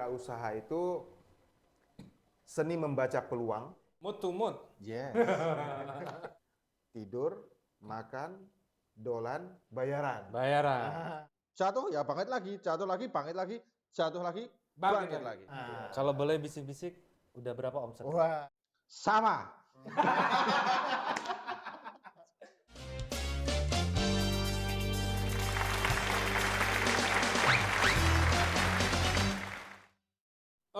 Wirausaha itu seni membaca peluang, Mood to mood. yes. Tidur, makan, dolan, bayaran. Bayaran. Jatuh ya bangkit lagi, jatuh lagi, bangkit lagi, jatuh lagi, bangkit lagi. Kalau boleh bisik-bisik, udah berapa omset? Wah. Sama.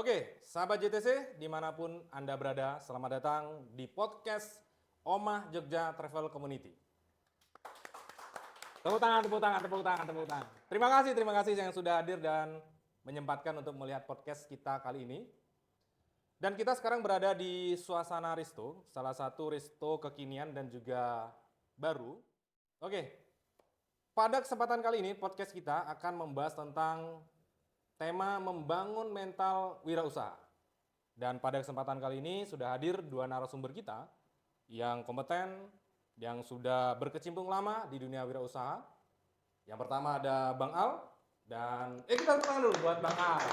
Oke, sahabat JTC, dimanapun Anda berada, selamat datang di podcast Omah Jogja Travel Community. Tepuk tangan, tepuk tangan, tepuk tangan, tepuk tangan. Terima kasih yang sudah hadir dan menyempatkan untuk melihat podcast kita kali ini. Dan kita sekarang berada di suasana resto, salah satu resto kekinian dan juga baru. Oke, pada kesempatan kali ini podcast kita akan membahas tentang tema membangun mental wirausaha. Dan pada kesempatan kali ini sudah hadir dua narasumber kita yang kompeten, yang sudah berkecimpung lama di dunia wirausaha. Yang pertama ada Bang Al dan kita tepuk tangan dulu buat Bang Al.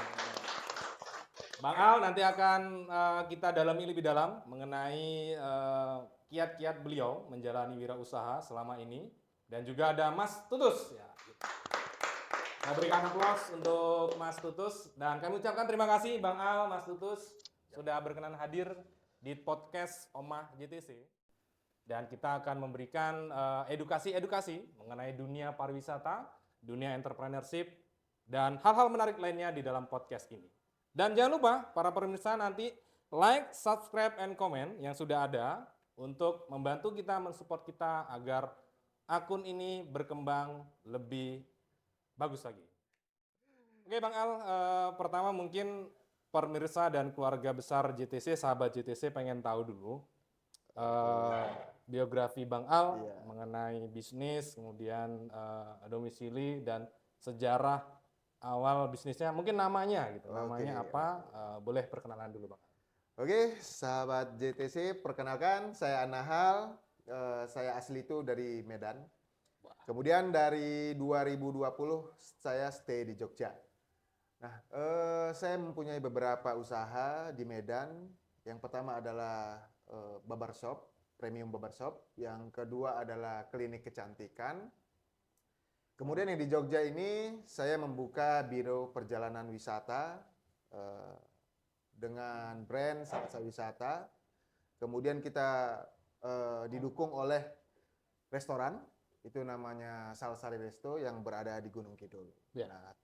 Bang Al nanti akan kita dalami lebih dalam mengenai kiat-kiat beliau menjalani wirausaha selama ini, dan juga ada Mas Tutus ya. Saya berikan aplaus untuk Mas Tutus dan kami ucapkan terima kasih Bang Al, Mas Tutus sudah berkenan hadir di podcast Omah JTC. Dan kita akan memberikan edukasi-edukasi mengenai dunia pariwisata, dunia entrepreneurship, dan hal-hal menarik lainnya di dalam podcast ini. Dan jangan lupa para pemirsa nanti like, subscribe, and comment yang sudah ada untuk membantu kita, mensupport kita agar akun ini berkembang lebih bagus lagi. Oke Bang Al, pertama mungkin pemirsa dan keluarga besar JTC, sahabat JTC pengen tahu dulu biografi Bang Al mengenai bisnis, kemudian domisili dan sejarah awal bisnisnya, mungkin namanya gitu, namanya apa, boleh perkenalan dulu Bang. Oke, sahabat JTC, perkenalkan saya Anahal, saya asli itu dari Medan. Kemudian dari 2020 saya stay di Jogja. Nah, saya mempunyai beberapa usaha di Medan. Yang pertama adalah barbershop, premium barbershop. Yang kedua adalah klinik kecantikan. Kemudian yang di Jogja ini saya membuka biro perjalanan wisata dengan brand Salsa Wisata. Kemudian kita didukung oleh restoran, itu namanya Salsari Resto yang berada di Gunung Kidul. Ya. Nah,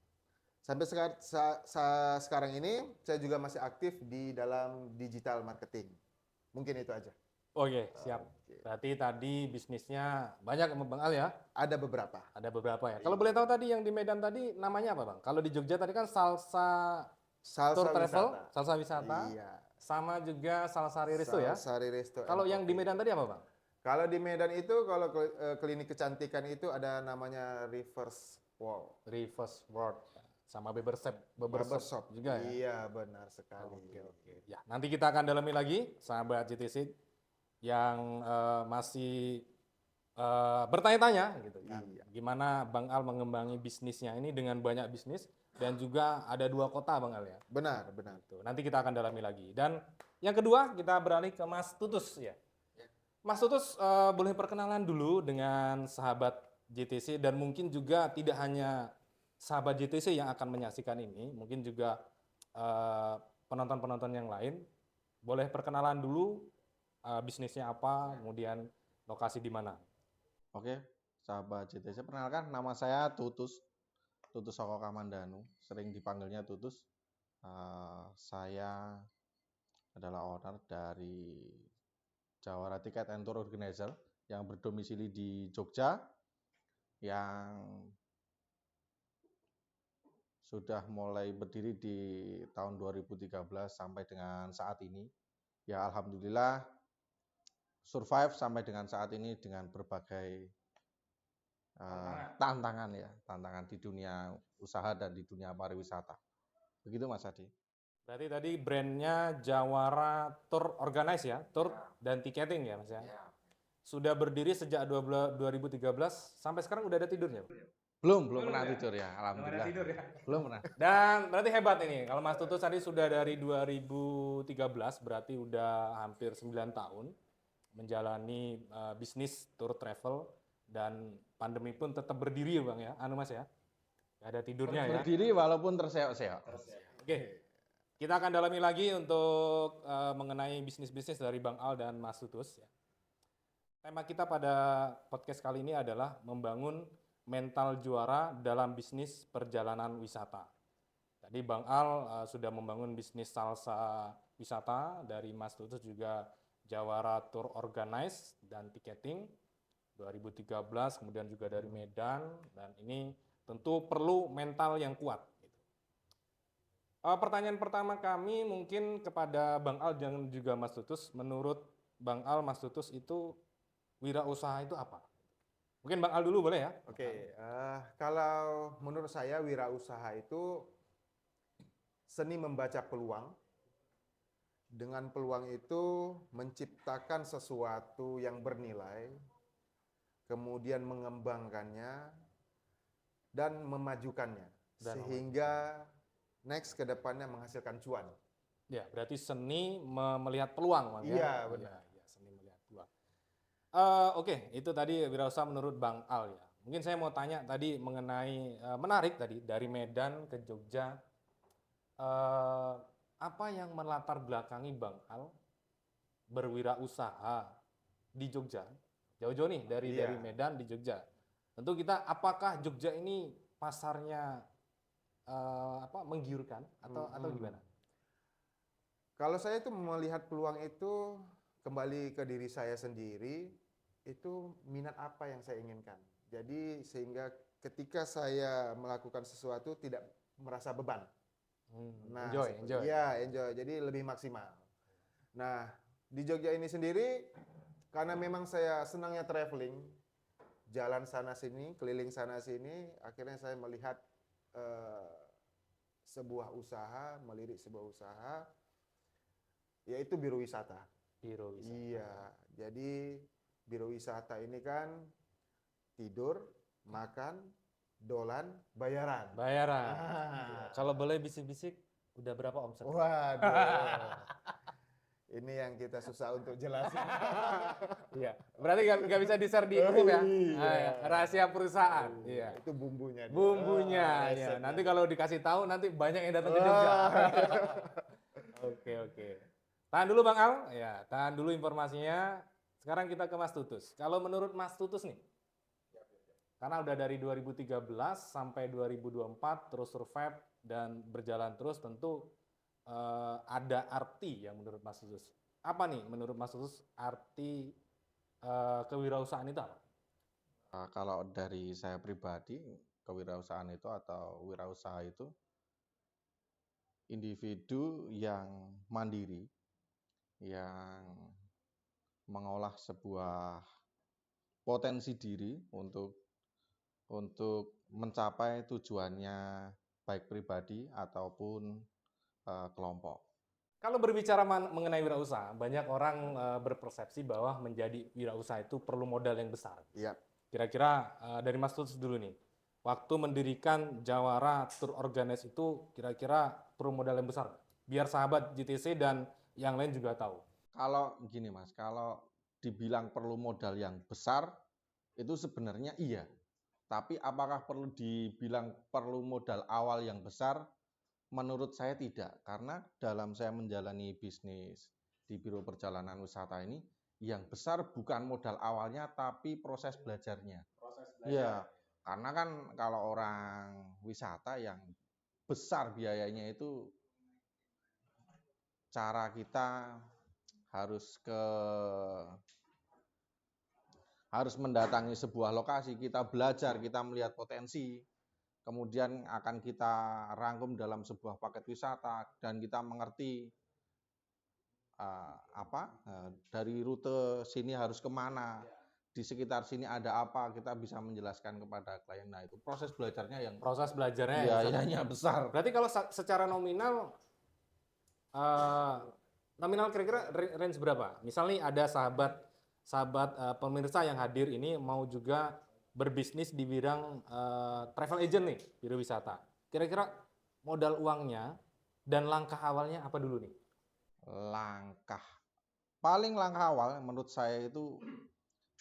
sampai sekarang ini saya juga masih aktif di dalam digital marketing. Mungkin itu aja. Oke, siap. Berarti tadi bisnisnya banyak Bang Al ya? Ada beberapa. Ada beberapa ya. Kalau boleh tahu tadi yang di Medan tadi namanya apa Bang? Kalau di Jogja tadi kan Salsa Tour Travel, Salsa Wisata, iya. sama juga Salsari Resto ya? Salsari Resto. Kalau yang di Medan tadi apa Bang? Kalau di Medan itu, kalau klinik kecantikan itu ada namanya Reverse World. Reverse World sama barbershop juga ya. Iya, benar sekali. Oke. Ya, nanti kita akan dalami lagi sahabat JTC yang masih bertanya-tanya gitu kan. Iya. Gimana Bang Al mengembangi bisnisnya ini dengan banyak bisnis dan juga ada 2 kota Bang Al ya. Benar, benar. Tuh, nanti kita akan dalami lagi. Dan yang kedua kita beralih ke Mas Tutus ya. Mas Tutus boleh perkenalan dulu dengan sahabat JTC dan mungkin juga tidak hanya sahabat JTC yang akan menyaksikan ini, mungkin juga penonton-penonton yang lain. Boleh perkenalan dulu bisnisnya apa, kemudian lokasi di mana. Oke, sahabat JTC, perkenalkan nama saya Tutus Soko Kamandanu, sering dipanggilnya Tutus. Saya adalah owner dari Jawara Tiket and Tour Organizer yang berdomisili di Jogja, yang sudah mulai berdiri di tahun 2013 sampai dengan saat ini. Ya alhamdulillah survive sampai dengan saat ini dengan berbagai tantangan di dunia usaha dan di dunia pariwisata. Begitu Mas Adi. Berarti tadi brandnya Jawara Tour Organize ya, tour dan tiketing ya Mas ya. Sudah berdiri sejak 2013 sampai sekarang udah ada tidurnya? Belum Belum pernah ya? tidur ya, Belum ada alhamdulillah. tidur ya. Belum pernah. Dan berarti hebat ini. Kalau Mas Tutus tadi sudah dari 2013, berarti udah hampir 9 tahun menjalani bisnis tour travel dan pandemi pun tetap berdiri ya Bang ya. Anu Mas ya. Nggak ada tidurnya ya. Berdiri walaupun terseok-seok. Oke. Kita akan dalami lagi untuk mengenai bisnis-bisnis dari Bang Al dan Mas Tutus ya. Tema kita pada podcast kali ini adalah membangun mental juara dalam bisnis perjalanan wisata. Tadi Bang Al sudah membangun bisnis salsa wisata, dari Mas Tutus juga Jawara Tour Organize dan Ticketing 2013, kemudian juga dari Medan, dan ini tentu perlu mental yang kuat. Gitu. Pertanyaan pertama kami mungkin kepada Bang Al dan juga Mas Tutus, menurut Bang Al, Mas Tutus itu wirausaha itu apa? Mungkin Bang Al dulu boleh ya? Oke, kalau menurut saya wirausaha itu seni membaca peluang. Dengan peluang itu menciptakan sesuatu yang bernilai, kemudian mengembangkannya dan memajukannya, sehingga next ke depannya menghasilkan cuan. Ya, berarti seni melihat peluang, Bang, ya? Iya, benar. Iya, seni melihat peluang. Oke, itu tadi wirausaha menurut Bang Al ya. Mungkin saya mau tanya tadi mengenai menarik tadi dari Medan ke Jogja. Apa yang melatar belakangi Bang Al berwirausaha di Jogja? Jauh-jauh nih dari Medan di Jogja. Tentu kita, apakah Jogja ini pasarnya menggiurkan atau gimana? Kalau saya itu melihat peluang itu kembali ke diri saya sendiri, itu minat apa yang saya inginkan. Jadi sehingga ketika saya melakukan sesuatu tidak merasa beban. Nah, Enjoy. Iya, enjoy. Jadi lebih maksimal. Nah, di Jogja ini sendiri, karena memang saya senangnya traveling, jalan sana sini, keliling sana sini, akhirnya saya melihat sebuah usaha, melirik sebuah usaha, yaitu biro wisata. Biro wisata. Iya, jadi biro wisata ini kan tidur, makan, dolan, bayaran. Bayaran. Iya. Kalau boleh bisik-bisik, udah berapa omset? Waduh. Ini yang kita susah untuk jelasin. Iya. Berarti nggak bisa di-share di YouTube ya? Iya. Rahasia perusahaan. Iya. Itu bumbunya. Bumbunya. Ya. resepnya. Nanti kalau dikasih tahu, nanti banyak yang datang ke Jogja. Oke. Tahan dulu Bang Al. Ya, tahan dulu informasinya. Sekarang kita ke Mas Tutus. Kalau menurut Mas Tutus nih, karena udah dari 2013 sampai 2024 terus survive dan berjalan terus, tentu ada arti yang menurut Mas Tutus. Apa nih menurut Mas Tutus arti kewirausahaan itu apa? Kalau dari saya pribadi, kewirausahaan itu atau wirausaha itu individu yang mandiri, yang mengolah sebuah potensi diri untuk mencapai tujuannya baik pribadi ataupun kelompok. Kalau berbicara mengenai wirausaha, banyak orang berpersepsi bahwa menjadi wirausaha itu perlu modal yang besar. Iya. Kira-kira dari Mas Tutus dulu nih, waktu mendirikan Jawara Tour Organize itu kira-kira perlu modal yang besar, biar sahabat JTC dan yang lain juga tahu. Kalau gini Mas, kalau dibilang perlu modal yang besar, itu sebenarnya iya. Tapi apakah perlu dibilang perlu modal awal yang besar? Menurut saya tidak, karena dalam saya menjalani bisnis di Biro Perjalanan Wisata ini, yang besar bukan modal awalnya, tapi proses belajarnya. Ya, karena kan kalau orang wisata yang besar biayanya itu, cara kita harus mendatangi sebuah lokasi, kita belajar, kita melihat potensi, kemudian akan kita rangkum dalam sebuah paket wisata dan kita mengerti dari rute sini harus kemana, di sekitar sini ada apa, kita bisa menjelaskan kepada klien. Nah itu proses belajarnya yang biayanya besar. Berarti kalau secara nominal kira-kira range berapa? Misalnya ada sahabat pemirsa yang hadir ini mau juga berbisnis di bidang travel agent nih, biro wisata. Kira-kira modal uangnya dan langkah awalnya apa dulu nih? Langkah paling langkah awal menurut saya itu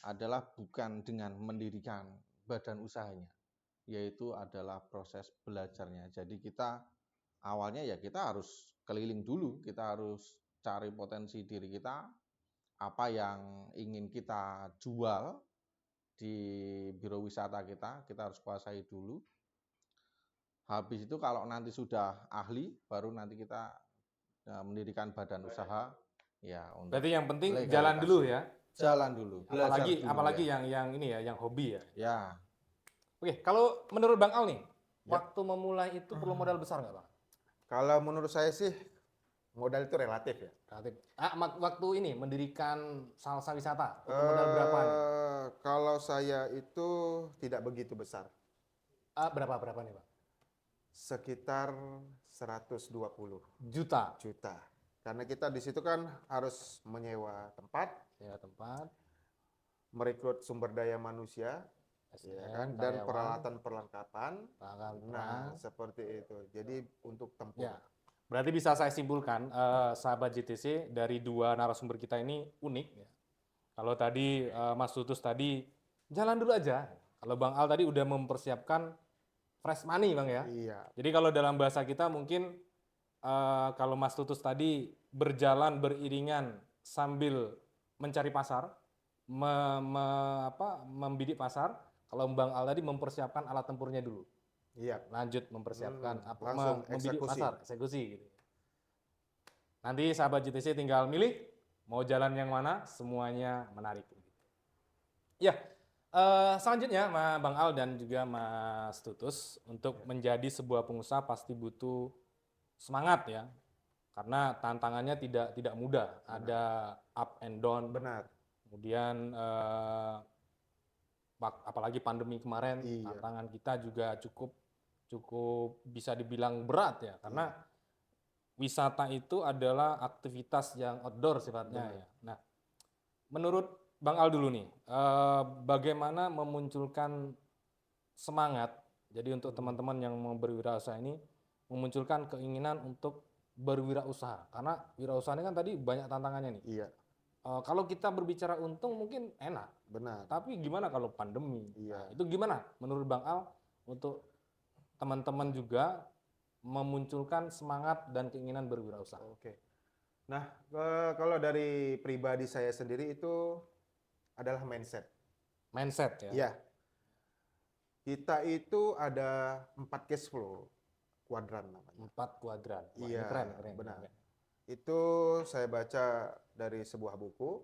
adalah bukan dengan mendirikan badan usahanya, yaitu adalah proses belajarnya. Jadi kita awalnya ya kita harus keliling dulu, kita harus cari potensi diri kita, apa yang ingin kita jual di biro wisata kita harus kuasai dulu. Habis itu kalau nanti sudah ahli, baru nanti kita mendirikan badan usaha ya untuk Berarti yang penting legalitas. jalan dulu ya. Jalan dulu. belajar dulu Apalagi ya. yang ini ya, yang hobi ya. Ya, Oke, kalau menurut Bang Al nih, Ya. waktu memulai itu perlu modal besar nggak Bang? Kalau menurut saya sih modal itu relatif ya. Relatif. Waktu ini mendirikan salsa wisata, butuh modal berapa nih? Kalau saya itu tidak begitu besar, Berapa nih Bang? sekitar 120 Juta. juta. Karena kita di situ kan harus menyewa tempat, Ya tempat, merekrut sumber daya manusia, ya kan, dan karyawan, peralatan perlengkapan. peralatan Nah, perang. seperti itu. Jadi untuk tempur. Ya. Berarti bisa saya simpulkan, sahabat JTC, dari dua narasumber kita ini unik ya. Kalau tadi Mas Tutus tadi jalan dulu aja. Kalau Bang Al tadi udah mempersiapkan fresh money Bang ya. Iya, Jadi kalau dalam bahasa kita mungkin kalau Mas Tutus tadi berjalan beriringan sambil mencari pasar, membidik pasar. Kalau Bang Al tadi mempersiapkan alat tempurnya dulu, iya. lanjut mempersiapkan langsung membidik eksekusi. pasar, eksekusi gitu. Nanti sahabat JTC tinggal milih mau jalan yang mana, semuanya menarik. Ya, selanjutnya Bang Al dan juga Mas Tutus, untuk menjadi sebuah pengusaha pasti butuh semangat ya, karena tantangannya tidak mudah, ada up and down. Benar. Kemudian apalagi pandemi kemarin, Iya. tantangan kita juga cukup bisa dibilang berat ya, karena wisata itu adalah aktivitas yang outdoor sifatnya ya. Nah, menurut Bang Al dulu nih, bagaimana memunculkan semangat? Jadi untuk teman-teman yang mau berwirausaha ini, memunculkan keinginan untuk berwirausaha, karena wirausaha ini kan tadi banyak tantangannya nih. Iya, Kalau kita berbicara untung mungkin enak, benar. tapi gimana kalau pandemi? Iya. Nah, itu gimana menurut Bang Al untuk teman-teman juga memunculkan semangat dan keinginan berwirausaha? Oke. Nah, kalau dari pribadi saya sendiri itu adalah mindset. Mindset ya. Iya. Kita itu ada 4 cash flow kuadran namanya. 4 kuadran. Wah, ini Iya, keren. benar. keren. Itu saya baca dari sebuah buku.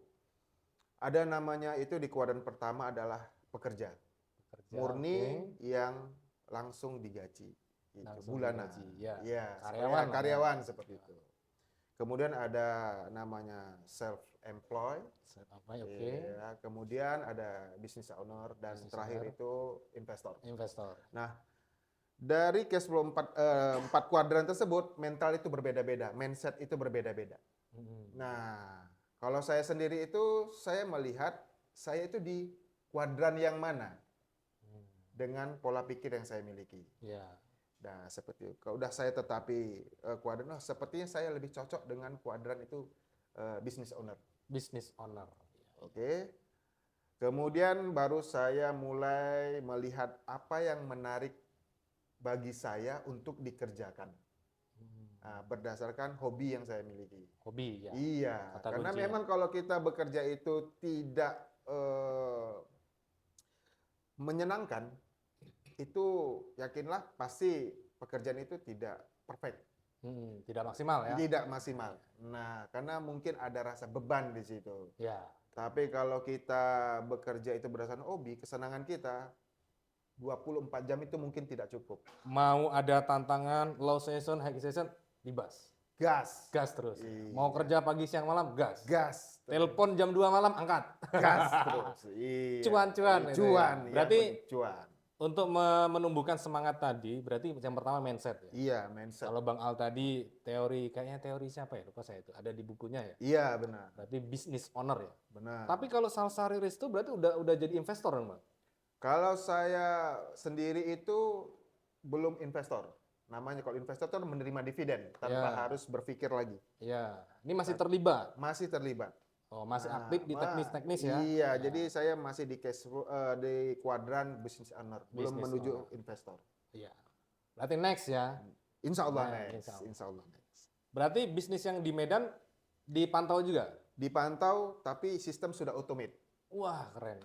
Ada namanya itu di kuadran pertama adalah pekerja. Kerja, Murni oke. yang langsung digaji. Gitu, Langsung bulanan. digaji, ya. Iya, Karyawan lah ya. karyawan seperti itu. Kemudian ada namanya self employed. Oke. Ya, kemudian ada business owner dan Business terakhir owner. itu investor. Investor. Nah, dari cash flow 4 kuadran tersebut, mental itu berbeda-beda, mindset itu berbeda-beda. Nah, kalau saya sendiri itu saya melihat saya itu di kuadran yang mana dengan pola pikir yang saya miliki. Ya. Nah, seperti itu. Kalau udah saya tetapi kuadran, sepertinya saya lebih cocok dengan kuadran itu business owner. Business owner. Oke. Kemudian baru saya mulai melihat apa yang menarik bagi saya untuk dikerjakan. Nah, berdasarkan hobi yang saya miliki. Hobi ya. Iya, Kata karena kunci ya. memang kalau kita bekerja itu tidak menyenangkan, itu yakinlah pasti pekerjaan itu tidak perfect, Tidak maksimal ya. tidak maksimal. Nah, karena mungkin ada rasa beban di situ. Ya. Tapi kalau kita bekerja itu berdasarkan hobi, kesenangan kita, 24 jam itu mungkin tidak cukup. Mau ada tantangan low season, high season, dibas. Gas. Gas terus. Iya. Mau kerja pagi siang malam, gas. Gas. Telepon jam 2 malam, angkat. Gas terus. Iya. Cuan-cuan itu ya. Cuan. Berarti cuan. untuk menumbuhkan semangat tadi, berarti yang pertama mindset ya. Iya, mindset. Kalau Bang Al tadi kayaknya teori siapa ya? Lupa saya itu. Ada di bukunya ya. Iya, benar. Berarti business owner ya. Benar. Tapi kalau Salsa Riris itu berarti udah jadi investor dong Bang? Kalau saya sendiri itu belum investor. Namanya kalau investor itu menerima dividen tanpa Ya. harus berpikir lagi. Ya, ini masih terlibat. Masih terlibat. Oh, masih Nah, aktif di teknis-teknis ya. Iya, Ya. jadi saya masih di di kuadran business owner, belum Business menuju owner. investor. Iya. Berarti next ya. Insya Allah Nah, next, insya Allah. insya Allah next. Berarti bisnis yang di Medan dipantau juga. Dipantau, tapi sistem sudah automate. Wah, keren.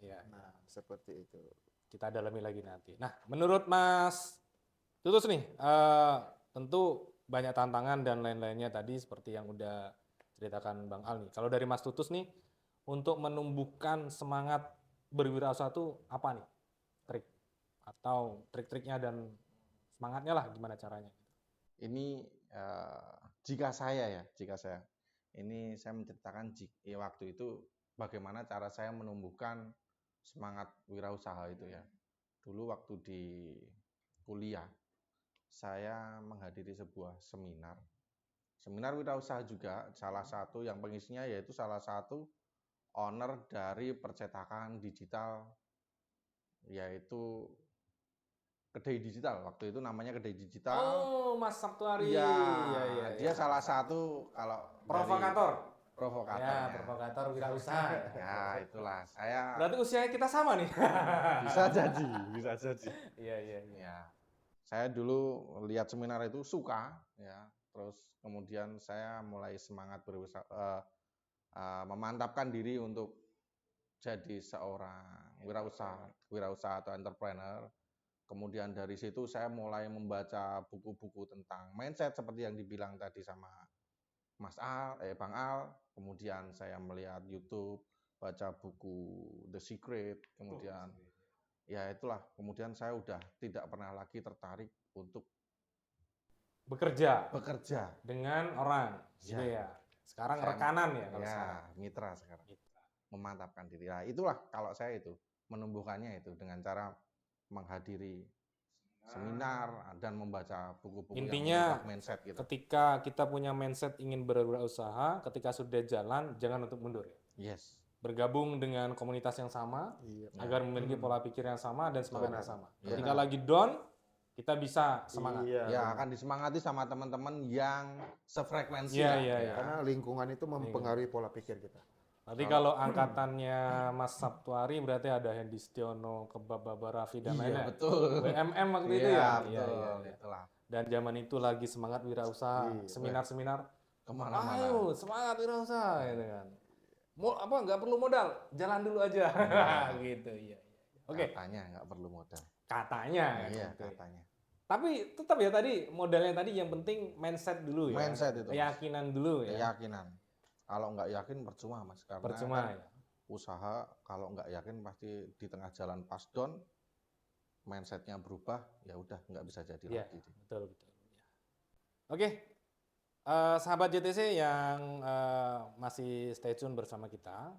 Iya. Nah, seperti itu. Kita dalami lagi nanti. Nah, menurut Mas Tutus nih, tentu banyak tantangan dan lain-lainnya tadi seperti yang udah ceritakan Bang Al nih. Kalau dari Mas Tutus nih, untuk menumbuhkan semangat berwirausaha itu apa nih? Trik atau trik-triknya dan semangatnya lah gimana caranya? Ini jika saya, ini saya menceritakan waktu itu bagaimana cara saya menumbuhkan semangat wirausaha itu ya. Dulu waktu di kuliah, saya menghadiri sebuah seminar wirausaha juga, salah satu yang pengisinya yaitu salah satu owner dari percetakan digital, yaitu Kedai Digital. Waktu itu namanya Kedai Digital. Oh, Mas Sabtuari. Iya, Iya, dia salah satu kalau provokator. provokator. Ya, provokator wirausaha. Ya, itulah. Saya Berarti usianya kita sama nih. bisa jadi. Iya. Ya. Saya dulu lihat seminar itu suka, ya. Terus kemudian saya mulai semangat memantapkan diri untuk jadi seorang wirausaha atau entrepreneur. Kemudian dari situ saya mulai membaca buku-buku tentang mindset seperti yang dibilang tadi sama Bang Al. Kemudian saya melihat YouTube, baca buku The Secret, kemudian ya itulah. Kemudian saya udah tidak pernah lagi tertarik untuk Bekerja bekerja. dengan orang, gitu ya. Sekarang Saya- rekanan ya kalau Ya, sekarang. mitra sekarang. Mitra. Memantapkan diri. Nah, itulah kalau saya itu menumbuhkannya itu dengan cara menghadiri seminar dan membaca buku-buku yang Intinya, mengubah mindset gitu. ketika kita punya mindset ingin berwirausaha, ketika sudah jalan, jangan untuk mundur ya. Yes. Bergabung dengan komunitas yang sama, Iya. agar memiliki pola pikir yang sama dan semangat yang sama. Benar. Ketika lagi down, kita bisa semangat. Iya, Ya, benar. akan disemangati sama teman-teman yang sefrekuensi. Iya, lah, iya, ya. iya. Karena lingkungan itu mempengaruhi pola pikir kita. Berarti kalau angkatannya Mas Sabtuari berarti ada Hendy Stiono, Kebab Baba Raffi dan Iya, lainnya. betul. BMM waktu itu Iya, ya. betul. Iya. Itulah. Dan zaman itu lagi semangat wirausaha, Iya. seminar-seminar. Kemana-mana. Ayo, semangat wirausaha gitu kan. Apa nggak perlu modal, jalan dulu aja. Gitu, iya. Oke, Katanya nggak perlu modal. katanya Iya, gitu. katanya. Tapi tetap ya tadi modalnya tadi yang penting mindset dulu ya. Mindset itu, Mas. Keyakinan dulu ya. Keyakinan. Kalau nggak yakin percuma, Mas. Karena Percuma kan ya. usaha kalau nggak yakin pasti di tengah jalan pas down, mindsetnya berubah, ya udah nggak bisa jadi Iya, lagi. betul. Ya. Oke, sahabat JTC yang masih stay tune bersama kita.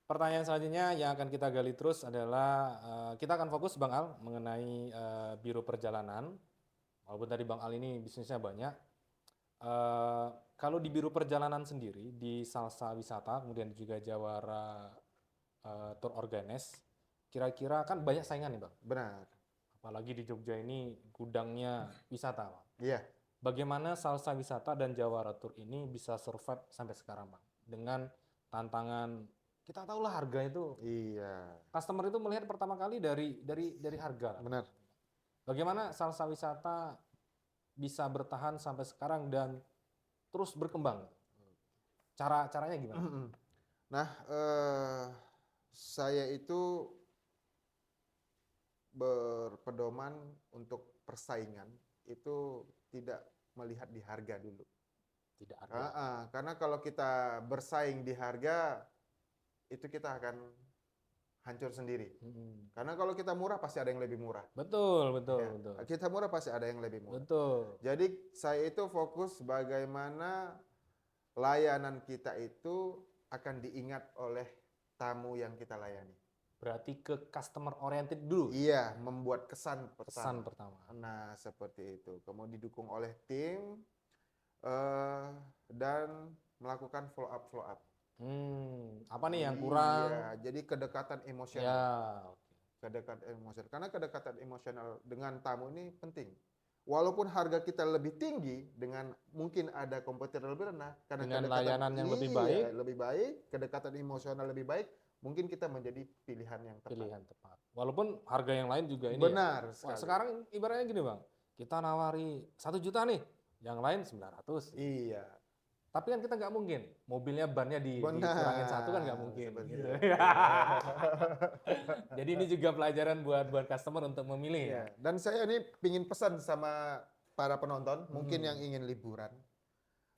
Pertanyaan selanjutnya yang akan kita gali terus adalah kita akan fokus Bang Al mengenai biro perjalanan. Walaupun tadi Bang Al ini bisnisnya banyak. Kalau di biro perjalanan sendiri di Salsa Wisata, kemudian juga Jawara Tour Organize, kira-kira kan banyak saingan nih Bang. Benar. Apalagi di Jogja ini gudangnya wisata, Bang. Iya. Bagaimana Salsa Wisata dan Jawara Tour ini bisa survive sampai sekarang, Bang? Dengan tantangan, kita tahulah harga itu, Iya. customer itu melihat pertama kali dari harga. Benar. Bagaimana Salsa Wisata bisa bertahan sampai sekarang dan terus berkembang? Caranya gimana? Nah, saya itu berpedoman untuk persaingan itu tidak melihat di harga dulu. Tidak ada. Karena kalau kita bersaing di harga, itu kita akan hancur sendiri. Karena kalau kita murah pasti ada yang lebih murah. Betul. Ya, kita murah pasti ada yang lebih murah. Betul. Jadi saya itu fokus bagaimana layanan kita itu akan diingat oleh tamu yang kita layani. Berarti ke customer oriented dulu. Iya, membuat kesan Kesan pertama. pertama. Nah, seperti itu. Kemudian didukung oleh tim dan melakukan follow up. Apa nih yang kurang? Iya, jadi kedekatan emosional. Ya, Kedekatan emosional. Karena kedekatan emosional dengan tamu ini penting. Walaupun harga kita lebih tinggi dengan mungkin ada kompetitor lebih rendah, karena dengan kedekatan layanan yang lebih iya, baik, lebih baik, kedekatan emosional lebih baik, mungkin kita menjadi pilihan yang tepat. pilihan tepat. Walaupun harga yang lain juga ini Benar ya. Wah, sekali. sekarang ibaratnya gini Bang, kita nawari 1 juta nih, yang lain 900. Iya. Tapi kan kita nggak mungkin, mobilnya bannya dikurangin 1 kan nggak mungkin. Seperti Gitu. itu. Jadi ini juga pelajaran buat customer untuk memilih ya. Iya. Dan saya ini pingin pesan sama para penonton, mungkin yang ingin liburan,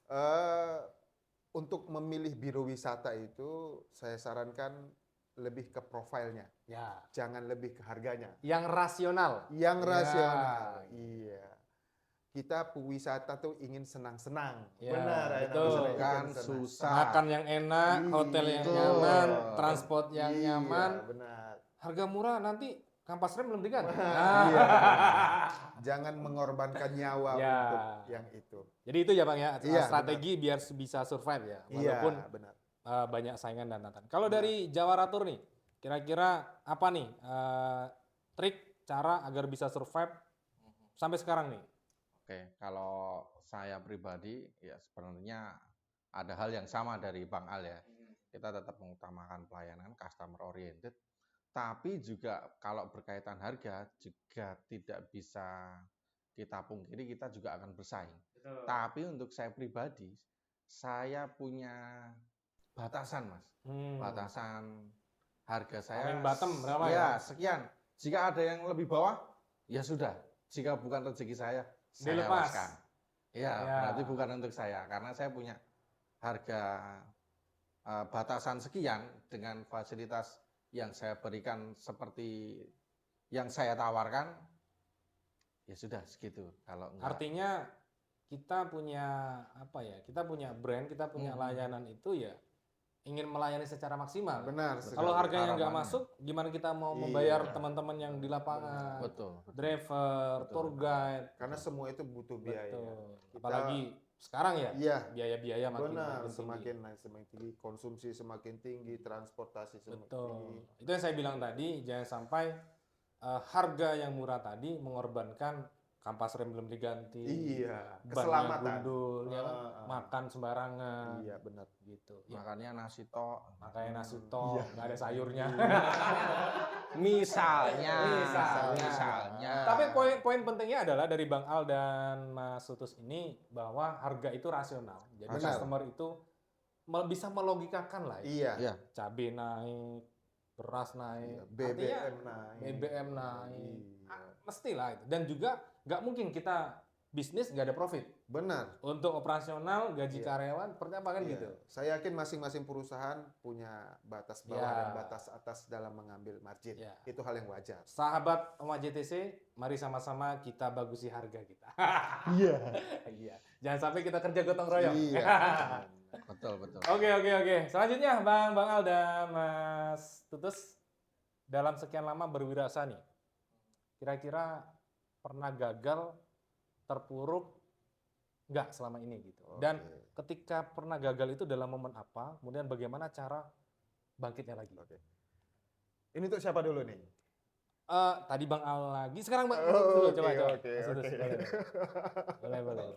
eh, untuk memilih biro wisata itu saya sarankan lebih ke profilnya, Ya. jangan lebih ke harganya. Yang rasional. Yang Ya. rasional, iya. Kita wisata tuh ingin senang-senang, Ya, benar. Aina betul. Basra, ingin Bukan senang. susah. Makan yang enak, hotel yang Betul. nyaman, transport yang Iya, nyaman, benar. harga murah nanti kampas rem belum diganti. Iya. Jangan mengorbankan nyawa Ya. untuk yang itu. Jadi itu ya Bang ya, Iya, strategi biar bisa survive ya, Iya, walaupun benar. banyak saingan dan tantangan. Kalau dari Jawaratur nih, kira-kira apa nih trik cara agar bisa survive sampai sekarang nih? Oke, kalau saya pribadi ya sebenarnya ada hal yang sama dari Bang Al ya. Kita tetap mengutamakan pelayanan customer oriented, tapi juga kalau berkaitan harga juga tidak bisa kita pungkiri kita juga akan bersaing. Tapi untuk saya pribadi, saya punya batasan, Mas. Batasan harga saya Paling bottom berapa ya? ya? Sekian. Jika ada yang lebih bawah, ya sudah. Jika bukan rezeki saya Dilepas. lewaskan. Ya, Ya. berarti bukan untuk saya karena saya punya harga batasan sekian dengan fasilitas yang saya berikan seperti yang saya tawarkan. Ya sudah segitu. Kalau enggak, Artinya kita punya apa ya? Kita punya brand, kita punya layanan itu ya ingin melayani secara maksimal. Benar. Kalau sekali. harganya nggak Harapannya. masuk, gimana kita mau Iya. membayar teman-teman yang di lapangan, betul. driver, Betul. tour guide, Karena semua itu butuh biaya. betul. Kita- Apalagi sekarang ya, Iya. biaya-biaya makin Benar, makin tinggi. semakin naik semakin tinggi, konsumsi semakin tinggi, transportasi semakin Betul. tinggi. Itu yang saya bilang tadi, jangan sampai harga yang murah tadi mengorbankan kampas rem belum diganti, Iya, bannya keselamatan. gundul, ya kan? Ah. Makan sembarangan, Iya, benar. gitu. Ya, Makanya nasi tok. makanya nasi tok, nggak ada sayurnya. Misalnya. Misalnya. Tapi poin pentingnya adalah dari Bang Al dan Mas Sutus ini bahwa harga itu rasional. Jadi Benar. customer itu bisa melogikakan lah ya. Iya. Iya. Cabai naik, beras naik, Iya, BBM artinya naik. BBM naik. Iya. Mestilah itu. Dan juga nggak mungkin kita bisnis nggak ada profit. Benar. Untuk operasional, gaji Iya. karyawan, seperti apa kan Iya. gitu. Saya yakin masing-masing perusahaan punya batas bawah Iya. dan batas atas dalam mengambil margin. Iya. Itu hal yang wajar. Sahabat Oma JTC, mari sama-sama kita bagusi harga kita. Iya. Iya. Jangan sampai kita kerja gotong royong. Iya. Betul. Oke. Selanjutnya Bang Al dan Mas Tutus, dalam sekian lama berwirausaha nih, kira-kira pernah gagal, terpuruk nggak selama ini gitu? Dan Oke. ketika pernah gagal itu dalam momen apa? Kemudian bagaimana cara bangkitnya lagi? Oke. Ini untuk siapa dulu nih? Tadi Bang Al lagi, sekarang Bang Oh, dulu, coba. oke. Mas Tutus, boleh.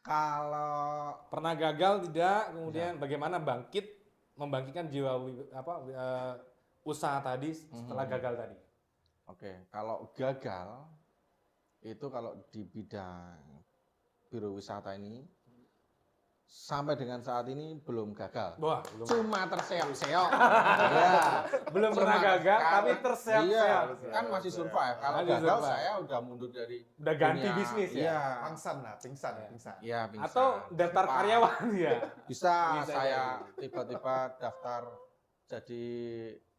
Kalau Pernah gagal tidak? Kemudian bagaimana membangkitkan jiwa usaha tadi setelah gagal tadi? oke, kalau gagal itu kalau di bidang biro wisata ini sampai dengan saat ini belum gagal. Wah, belum. Cuma terseok-seok. Ya. Belum pernah gagal, tapi terseok-seok. Iya, kan masih survive. Kalau Masih gagal survive. saya udah mundur dari Udah ganti dunia. bisnis ya? Iya. Pingsan. Iya, pingsan. Atau daftar Sempat. karyawan ya? Bisa Bisa saya tiba-tiba daftar jadi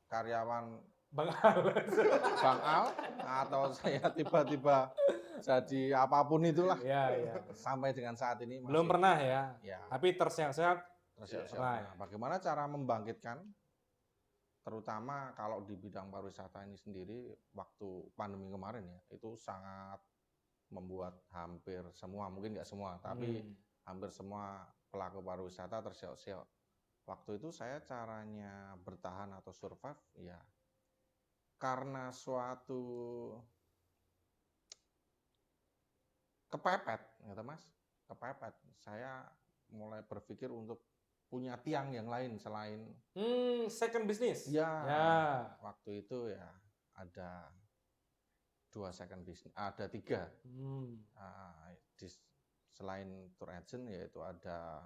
karyawan Bang Al. Bang Al atau saya tiba-tiba jadi apapun itulah. Iya. Sampai dengan saat ini masih Belum pernah ya? ya, Tapi terseok-seok. terseok-seok. Right. Nah, bagaimana cara membangkitkan terutama kalau di bidang pariwisata ini sendiri waktu pandemi kemarin ya, itu sangat membuat hampir semua, mungkin nggak semua, tapi hampir semua pelaku pariwisata terseok-seok. Waktu itu saya caranya bertahan atau survive ya karena suatu kepepet, gitu Mas. Kepepet. Saya mulai berpikir untuk punya tiang yang lain selain Second business. ya Ya. waktu itu ya ada 2 second business, ada 3. Selain tour agent yaitu ada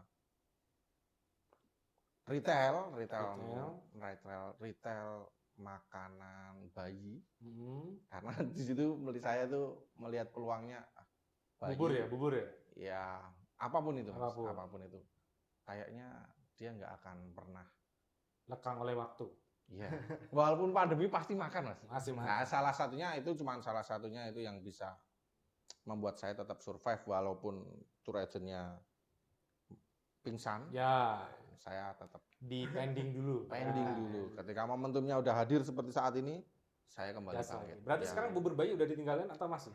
retail makanan bayi. Karena di situ saya tuh melihat peluangnya bayi. Bubur ya. Ya apapun itu, Mas, Apapun. apapun itu. Kayaknya dia nggak akan pernah. Lekang oleh waktu. Iya. Walaupun pandemi pasti makan, Mas. Masih makan. Nah, salah satunya itu yang bisa membuat saya tetap survive walaupun tour agent-nya pingsan. Ya. Saya tetap Di pending dulu. pending Ya. dulu. Ketika momentumnya udah hadir seperti saat ini, saya kembali Gas bangkit. lagi. Berarti Ya. sekarang bubur bayi udah ditinggalin atau masih?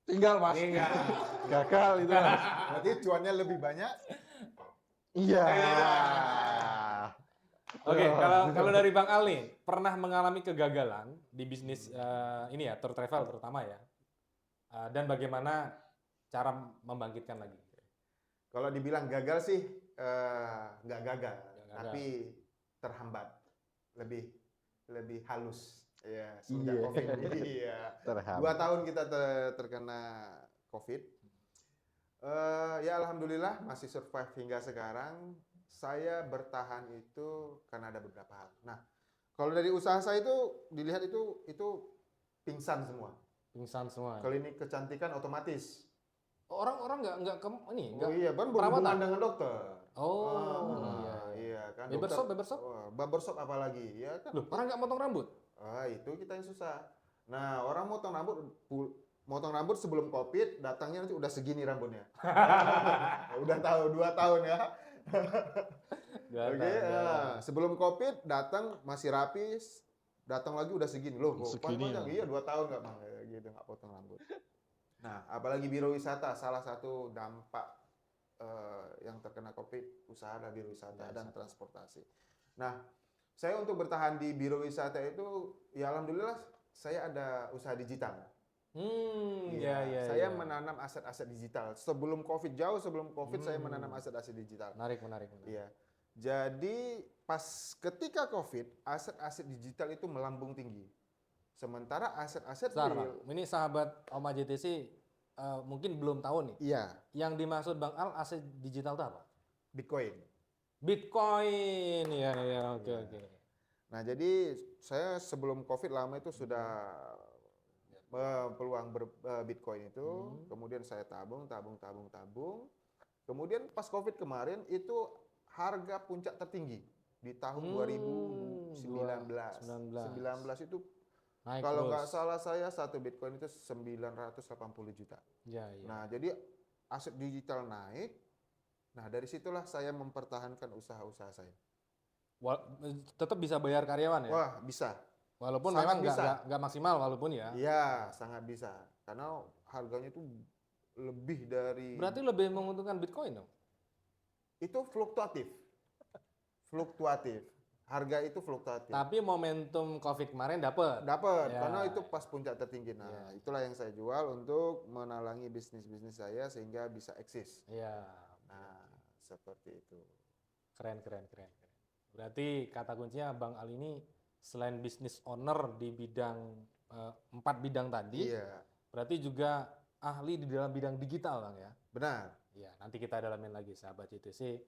Tinggal, Mas. Tinggal. Gagal itu, Mas. Berarti cuannya lebih banyak. Iya. Oke, kalau dari Bang Al nih, pernah mengalami kegagalan di bisnis ini ya, tour travel terutama ya. Dan bagaimana cara membangkitkan lagi? Kalau dibilang gagal sih nggak gagal, gagal. tapi terhambat, lebih halus. Ya, semenjak Iya. COVID ini. Iya. Terhambat. 2 tahun kita terkena COVID. Ya alhamdulillah masih survive hingga sekarang. Saya bertahan itu karena ada beberapa hal. Nah, kalau dari usaha saya itu dilihat itu pingsan semua. Pingsan semua. Klinik kecantikan otomatis. Orang-orang nggak Oh iya, kan perawatan. berhubungan dengan dokter. Oh, iya kan. Barbershop, dokter- barbershop? Wah, barbershop apalagi, ya kan. Loh, orang nggak potong rambut? Itu kita yang susah. Nah, orang motong rambut sebelum COVID, datangnya nanti udah segini rambutnya. Udah tahu 2 tahun ya. Oke, sebelum COVID datang masih rapi, datang lagi udah segini loh. Kok Segini panjang? ya. Iya 2 tahun nggak bang, gitu nggak potong rambut. Nah, apalagi biro wisata, salah satu dampak yang terkena COVID usaha adalah biro wisata dan transportasi. Nah, saya untuk bertahan di biro wisata itu, ya alhamdulillah saya ada usaha digital. Iya. Saya menanam aset-aset digital. Jauh sebelum COVID saya menanam aset-aset digital. Menarik. Iya. Jadi pas ketika COVID, aset-aset digital itu melambung tinggi. Sementara aset-aset Bentar, real, Bang. Ini sahabat Oma JTC mungkin belum tahu nih. iya, Yang dimaksud Bang Al aset digital itu apa? Bitcoin. Bitcoin. Iya, oke. Nah, jadi saya sebelum COVID lama itu sudah peluang Bitcoin itu, kemudian saya tabung. Kemudian pas COVID kemarin itu harga puncak tertinggi di tahun 2019. 19 itu Naik kalau terus. nggak salah saya satu Bitcoin itu 980 juta. Iya. Nah, jadi aset digital naik. Nah, dari situlah saya mempertahankan usaha-usaha saya. Tetap bisa bayar karyawan ya? Wah, bisa. Walaupun sangat memang bisa. nggak maksimal walaupun ya. Iya, sangat bisa. Karena harganya itu lebih dari... Berarti lebih menguntungkan Bitcoin dong? Itu fluktuatif. Harga itu fluktuatif. Tapi momentum COVID kemarin dapat. Dapat, Ya. karena itu pas puncak tertinggi. Nah, itulah yang saya jual untuk menalangi bisnis-bisnis saya sehingga bisa eksis. Iya. Nah, seperti itu. Keren. Berarti kata kuncinya Bang Al ini selain bisnis owner di bidang 4 bidang tadi, Iya, berarti juga ahli di dalam bidang digital, Bang ya. benar. Iya, nanti kita dalamin lagi sahabat CTC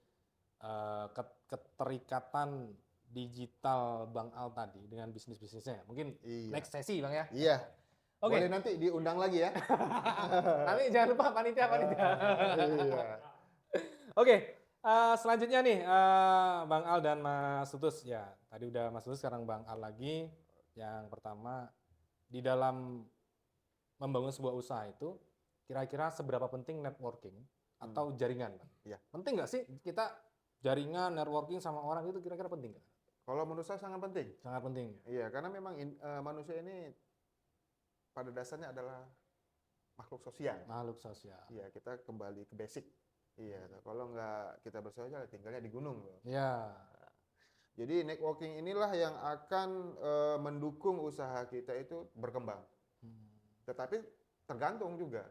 keterikatan digital Bang Al tadi dengan bisnisnya. Mungkin Iya. next sesi, Bang ya. Iya. Oke. Boleh nanti diundang lagi ya. Nanti jangan lupa panitia. Iya. Oke, selanjutnya nih Bang Al dan Mas Tutus. Ya, tadi udah Mas Tutus, sekarang Bang Al lagi. Yang pertama, di dalam membangun sebuah usaha itu, kira-kira seberapa penting networking atau jaringan, Bang? Iya. Penting nggak sih kita jaringan, networking sama orang itu kira-kira penting nggak? Kalau menurut saya sangat penting. Sangat penting. Iya, karena memang manusia ini pada dasarnya adalah makhluk sosial. Makhluk sosial. Iya, kita kembali ke basic. Iya, kalau nggak kita bersosial tinggalnya di gunung loh. Ya, Jadi networking inilah yang akan mendukung usaha kita itu berkembang. Tetapi tergantung juga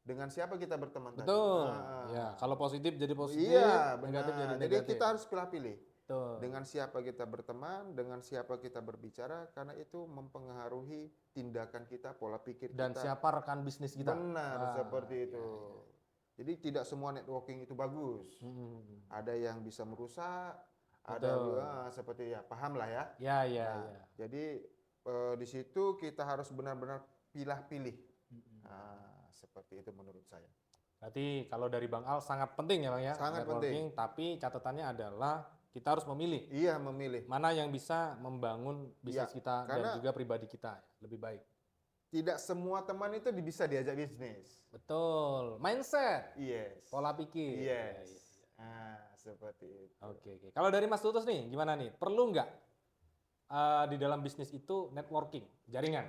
dengan siapa kita berteman tadi. Betul. Ah. Ya, kalau positif jadi positif, Iya, negatif jadi benar. Jadi negatif. kita harus pilih-pilih Betul. dengan siapa kita berteman, dengan siapa kita berbicara, karena itu mempengaruhi tindakan kita, pola pikir Dan kita. siapa rekan bisnis kita. Benar, seperti iya, itu. iya. Jadi tidak semua networking itu bagus. Ada yang bisa merusak, ada Betul. juga seperti ya, paham lah ya. Ya, ya, Nah, ya. jadi di situ kita harus benar-benar pilih-pilih. Nah, seperti itu menurut saya. Berarti kalau dari Bang Al sangat penting ya Bang ya, Sangat networking, tapi catatannya adalah kita harus memilih Iya, memilih. mana yang bisa membangun bisnis Iya, kita dan karena- juga pribadi kita lebih baik. Tidak semua teman itu bisa diajak bisnis. Betul. Mindset, Yes. pola pikir. Yes. Ya, ya. Nah, seperti itu. Oke, oke. Kalau dari Mas Tutus nih, gimana nih? Perlu nggak di dalam bisnis itu networking, jaringan?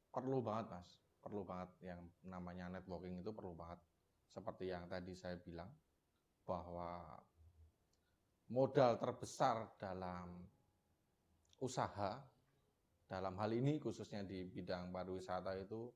Perlu banget Mas, perlu banget. Yang namanya networking itu perlu banget. Seperti yang tadi saya bilang, bahwa modal terbesar dalam usaha, dalam hal ini khususnya di bidang pariwisata itu,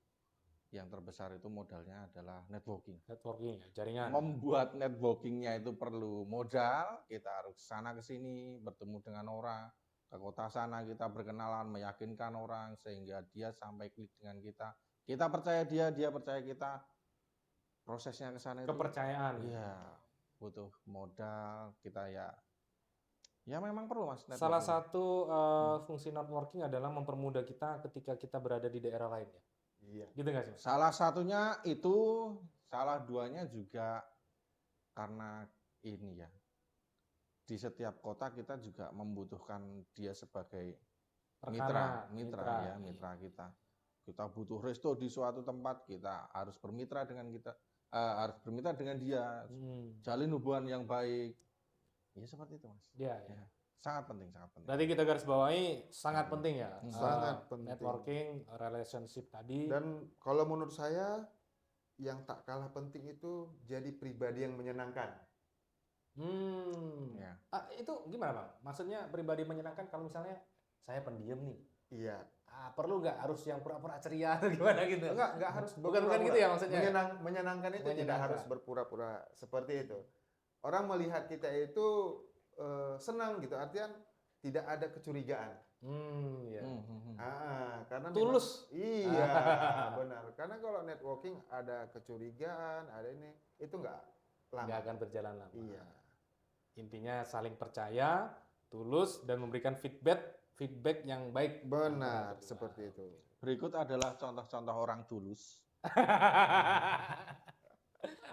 yang terbesar itu modalnya adalah networking. Networking, jaringan. Membuat networkingnya itu perlu modal, kita harus sana ke sini, bertemu dengan orang, ke kota sana kita berkenalan, meyakinkan orang sehingga dia sampai klik dengan kita. Kita percaya dia, dia percaya kita. Prosesnya ke sana itu Kepercayaan. iya, butuh modal, kita ya memang perlu Mas networking. Salah satu fungsi networking adalah mempermudah kita ketika kita berada di daerah lain ya. Iya. Gitu nggak sih Mas? Salah satunya itu, salah duanya juga karena ini ya. Di setiap kota kita juga membutuhkan dia sebagai mitra kita. Kita butuh resto di suatu tempat, kita harus bermitra dengan dia, jalin hubungan yang baik. Ya seperti itu Mas. Iya, Ya, ya. sangat penting, sangat penting. Berarti kita garis bawahi sangat penting ya. Sangat penting. Networking, relationship tadi. Dan kalau menurut saya yang tak kalah penting itu jadi pribadi yang menyenangkan. Ya. Itu gimana Bang? Maksudnya pribadi menyenangkan kalau misalnya saya pendiam nih. Iya. Perlu nggak harus yang pura-pura ceria atau gimana gitu? Enggak harus Bukan berpura-pura. gitu ya maksudnya? Menyenangkan itu tidak Menyenangkan. harus berpura-pura seperti itu. Orang melihat kita itu senang gitu, artian tidak ada kecurigaan. Iya. Karena Tulus. Iya, benar. Karena kalau networking ada kecurigaan, ada ini, itu enggak lama. Nggak akan berjalan lama. Iya. Intinya saling percaya, tulus, dan memberikan feedback yang baik. Benar, seperti itu. Berikut adalah contoh-contoh orang tulus.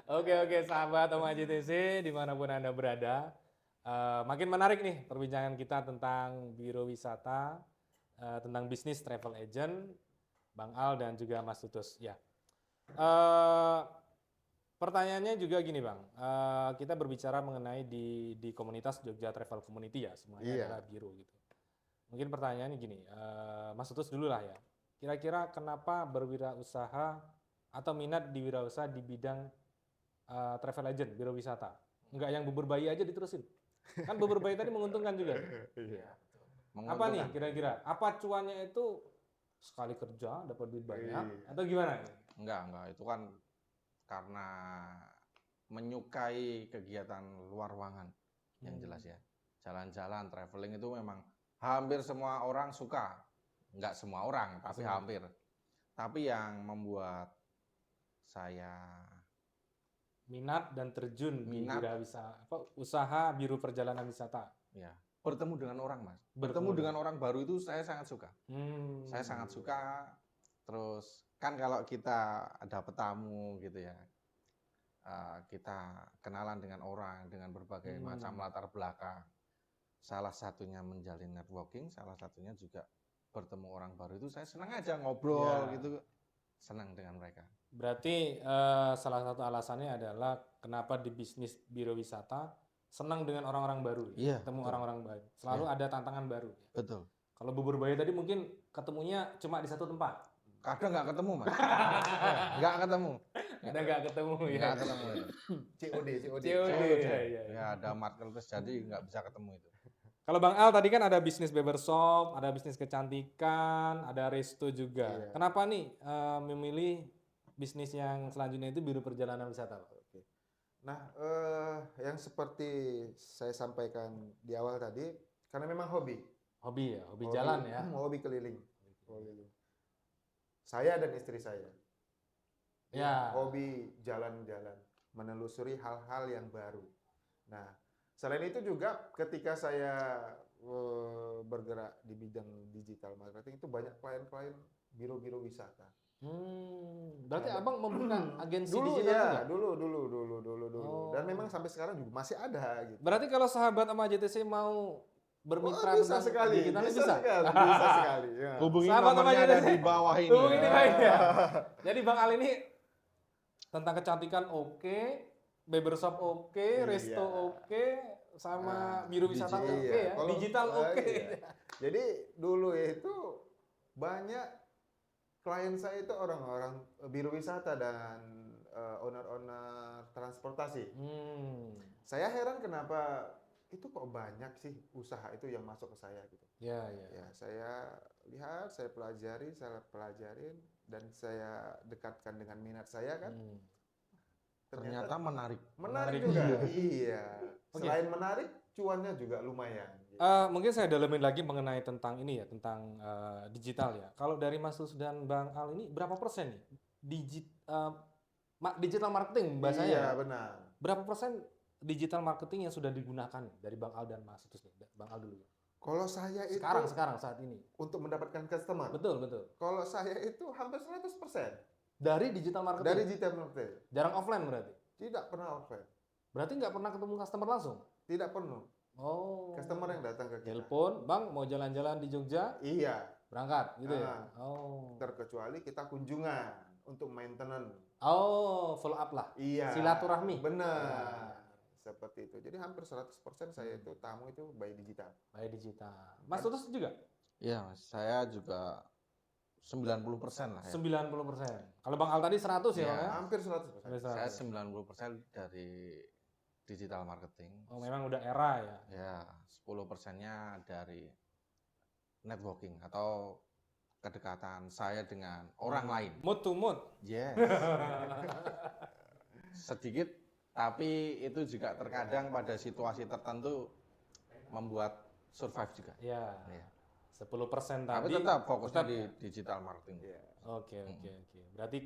Oke, sahabat Oma JTC, dimanapun Anda berada. Makin menarik nih perbincangan kita tentang Biro Wisata, tentang bisnis travel agent, Bang Al dan juga Mas Tutus. Ya. Pertanyaannya juga gini Bang, kita berbicara mengenai di komunitas Jogja Travel Community ya, semuanya Iya. adalah biro gitu. Mungkin pertanyaannya gini, Mas Tutus dulu lah ya. Kira-kira kenapa berwirausaha atau minat di wirausaha di bidang travel agent, biro wisata? Enggak yang bubur bayi aja diterusin. Kan bubur bayi tadi menguntungkan juga. Iya. Apa nih Menguntungkan. kira-kira? Apa cuannya itu sekali kerja dapat duit banyak atau gimana? Enggak, itu kan karena menyukai kegiatan luar ruangan yang jelas ya. Jalan-jalan, traveling itu memang hampir semua orang suka. Enggak semua orang, tapi Semua. hampir. Tapi yang membuat saya Minat dan terjun di Minat. usaha biro perjalanan wisata. ya bertemu dengan orang, Mas. Bertemu Bertemu dengan orang baru itu saya sangat suka. Saya sangat suka. Terus kan kalau kita ada tamu gitu ya, kita kenalan dengan orang dengan berbagai macam latar belakang. Salah satunya menjalin networking, salah satunya juga bertemu orang baru itu saya senang aja ngobrol Ya. gitu, senang dengan mereka. Berarti salah satu alasannya adalah kenapa di bisnis biro wisata senang dengan orang-orang baru, Iya, ketemu betul. orang-orang baru. Selalu ada tantangan baru. Betul. Kalau bubur bayi tadi mungkin ketemunya cuma di satu tempat. Kadang nggak ketemu, Mas. Nggak ketemu. Ada nggak ketemu ya? Nggak ketemu. COD. COD. Iya. Ya ada market terus jadi nggak bisa ketemu itu. Kalau Bang Al tadi kan ada bisnis barbershop, ada bisnis kecantikan, ada resto juga. Iya. Kenapa nih memilih bisnis yang selanjutnya itu biro perjalanan wisata, Pak? Oke. Nah, yang seperti saya sampaikan di awal tadi, karena memang hobi. Hobi ya, hobi jalan ya. Hobi keliling. Keliling. Saya dan istri saya. Ya. Hobi jalan-jalan, menelusuri hal-hal yang baru. Nah, selain itu juga ketika saya bergerak di bidang digital marketing itu banyak klien-klien biro-biro wisata. Berarti abang membuka agensi Dulu digital ya, juga? dulu. Oh. Dan memang sampai sekarang juga masih ada gitu. Berarti kalau sahabat sama JTC mau bermitra bisa tentang sekali, digitalnya bisa sekali, bisa sekali. Ya. Hubungi Sahabat nomornya namanya ada deh. di bawah ini. Hubungi di bawah ya. Jadi Bang Al ini tentang kecantikan oke, barbershop oke, Iya. resto oke, sama biro wisata digital. oke ya, Kalau- digital oke. iya. Jadi dulu itu banyak klien saya itu orang-orang biro wisata dan owner-owner transportasi. Saya heran kenapa itu kok banyak sih usaha itu yang masuk ke saya gitu. Ya. Ya, saya lihat, saya pelajarin dan saya dekatkan dengan minat saya kan. Ternyata menarik. Menarik Menarik juga. juga. Iya. Oke. Selain menarik, cuannya juga lumayan. gitu. Mungkin saya dalamin lagi mengenai tentang ini ya, tentang digital ya. Kalau dari Mas Tus dan Bang Al ini berapa persen nih digital marketing bahasanya? Iya, ya? benar. Berapa persen digital marketing yang sudah digunakan dari Bang Al dan Mas Tus nih? Bang Al dulu. Kalau saya itu Sekarang saat ini. untuk mendapatkan customer, Betul. kalau saya itu hampir 100% Dari digital marketing. dari digital marketing. Jarang offline berarti. Tidak pernah offline. Berarti nggak pernah ketemu customer langsung. Tidak penuh. Oh. Customer yang datang ke kita. Telepon, Bang mau jalan-jalan di Jogja, Iya, berangkat gitu ya. Ah. Oh. terkecuali kita kunjungan untuk maintenance. Oh, follow up lah. Iya. Silaturahmi. Benar. Seperti itu. Jadi hampir 100% saya itu tamu itu by digital. By digital. Mas Tutus juga? Iya, saya juga 90% lah ya. 90%. Kalau Bang Al tadi 100 ya, Iya. Bang ya? Hampir 100%. Hampir Saya 100. 90% dari digital marketing. Oh, memang udah era ya. Ya, 10%-nya dari networking atau kedekatan saya dengan orang lain. Mood to mood. Yes. Sedikit, tapi itu juga terkadang pada situasi tertentu membuat survive juga. Ya. Ya. 10% Tapi tadi. tetap fokusnya tetap di ya? digital marketing. Iya. Oke. Berarti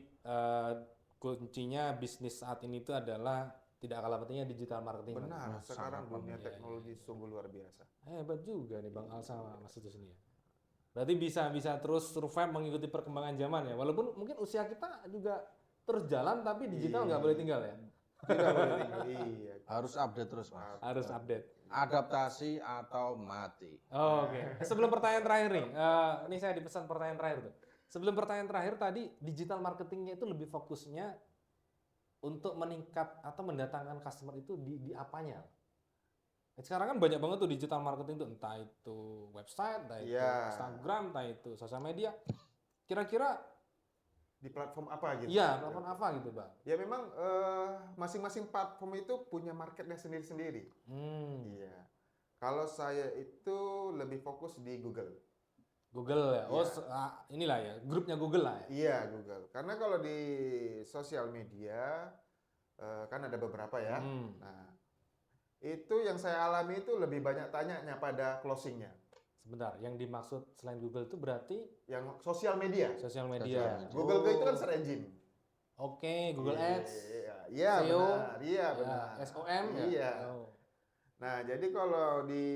kuncinya bisnis saat ini itu adalah tidak kalah pentingnya digital marketing. Benar. Sangat Sekarang dunia penting. teknologi sungguh luar biasa. Hebat juga nih Bang Al sama Mas Tutus ini ya. Berarti bisa terus survive mengikuti perkembangan zaman ya. Walaupun mungkin usia kita juga terus jalan tapi digital nggak boleh tinggal ya. Tidak boleh tinggal. Iya. Harus update terus, Mas. Harus update. Adaptasi atau mati. Oh, oke. Sebelum pertanyaan terakhir nih, ini saya dipesan pertanyaan terakhir tuh. Sebelum pertanyaan terakhir tadi digital marketingnya itu lebih fokusnya untuk meningkat atau mendatangkan customer itu di apanya? Sekarang kan banyak banget tuh digital marketing tuh, entah itu website, entah itu Iya. Instagram, entah itu sosial media. Kira-kira Di platform apa gitu? iya platform apa gitu Bang? Ya memang masing-masing platform itu punya marketnya sendiri-sendiri. Iya. Kalau saya itu lebih fokus di Google. Google ya. Oh, Iya. inilah ya, grupnya Google lah ya. Iya, Google. Karena kalau di sosial media kan ada beberapa ya. Nah, itu yang saya alami itu lebih banyak tanyanya pada closingnya. Sebentar, yang dimaksud selain Google itu berarti Yang sosial media. sosial Sosial media. media. Google itu kan search engine. Oke, Google Ads. Iya, SEO, benar. Iya, ya, benar. SOM ya. Iya. Oh. Nah, jadi kalau di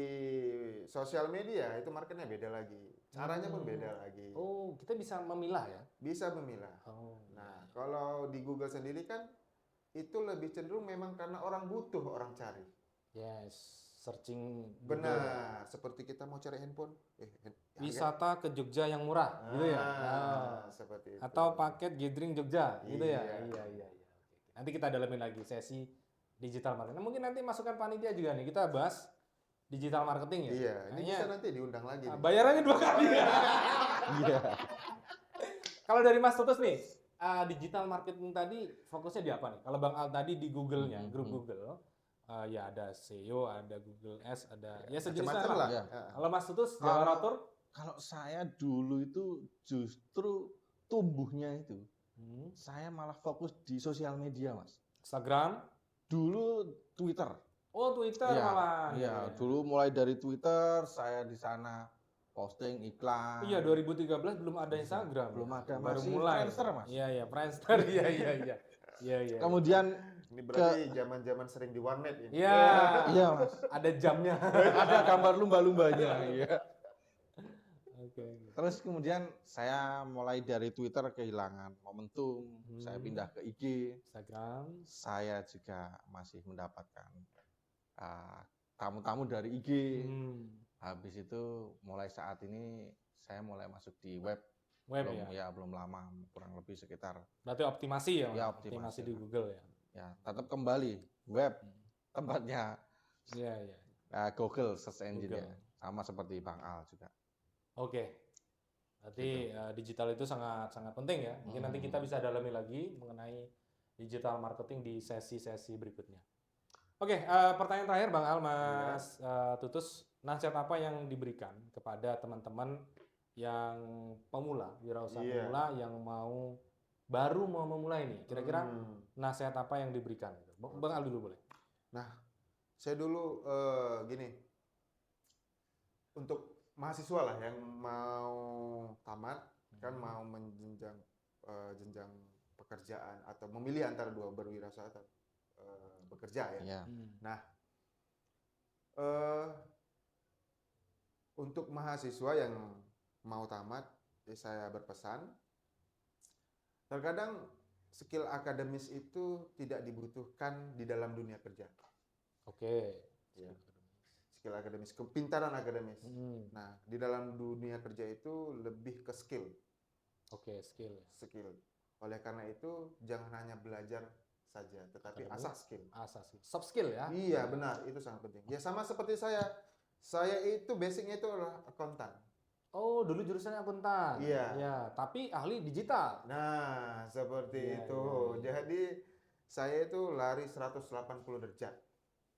sosial media itu marketnya beda lagi. Caranya pun beda lagi. Oh, kita bisa memilah ya. Bisa memilah. Oh. Nah, kalau di Google sendiri kan itu lebih cenderung memang karena orang butuh, orang cari. Yes, searching Google. Benar, seperti kita mau cari handphone, Wisata ke Jogja yang murah, gitu ya. Seperti itu. Atau paket gathering Jogja, gitu ya. Iya. Iya. Oke. Nanti kita dalamin lagi sesi digital marketing. Nah, mungkin nanti masukan panitia juga nih, kita bahas digital marketing ya. Iya, ini Kayaknya, bisa nanti diundang lagi. nih. bayarannya 2 kali. Iya. Kalau dari Mas Tutus nih, digital marketing tadi fokusnya di apa nih? Kalau Bang Al tadi di Google-nya, grup Google. Ya ada SEO, ada Google Ads, ada ya sejenisnya Macam-macam lah. lah. Ya. Kalau Mas Tutus, Kalau- Jawaratur, Kalau saya dulu itu justru tumbuhnya itu, saya malah fokus di sosial media, Mas. Instagram, Dulu Twitter. oh Twitter Iya, malah. iya, dulu mulai dari Twitter, saya di sana posting iklan. Iya 2013 belum ada Instagram. Belum ya. ada, Baru masih mulai. Friendster, Mas. Iya iya Friendster. Iya iya iya. Iya iya. Kemudian Ini berarti zaman-zaman sering di warnet ini. Iya. iya, Mas. Ada jamnya. Ada gambar lumba-lumbanya, iya. Oke. Terus kemudian saya mulai dari Twitter kehilangan momentum, saya pindah ke IG. Instagram. Saya juga masih mendapatkan tamu-tamu dari IG. Habis itu mulai saat ini saya mulai masuk di web. Web belum, ya. belum lama, kurang lebih sekitar. Berarti optimasi ya. Ya, optimasi optimasi. di Google ya. Ya, tetap kembali web tempatnya Iya iya. Google search engine Google. ya. Sama seperti Bang Al juga. Oke. Berarti digital itu sangat sangat penting ya. Mungkin nanti kita bisa dalami lagi mengenai digital marketing di sesi-sesi berikutnya. Oke, pertanyaan terakhir Bang Al, Mas Tutus, nasihat apa yang diberikan kepada teman-teman yang pemula, wirausaha pemula yang baru mau memulai nih? Kira-kira nasihat apa yang diberikan? Bang Al dulu boleh. Nah, saya dulu gini, untuk mahasiswa lah yang mau tamat, kan mau menjenjang jenjang pekerjaan atau memilih antara dua berwirausaha atau bekerja ya. Ya. Nah, untuk mahasiswa yang mau tamat, saya berpesan, terkadang skill akademis itu tidak dibutuhkan di dalam dunia kerja. Oke. Ya. Skill akademis, kepintaran akademis. Nah, di dalam dunia kerja itu lebih ke skill. Oke, skill. Skill. Oleh karena itu, jangan hanya belajar saja, tetapi asah skill. Asah skill. Soft skill ya? Iya, benar. Itu sangat penting. Ya, sama seperti saya. Saya itu basicnya itu adalah akuntan. Oh, dulu jurusannya akuntan. Iya. Ya, tapi ahli digital. Nah, seperti Iya, itu. Jadi, saya itu lari 180 derajat.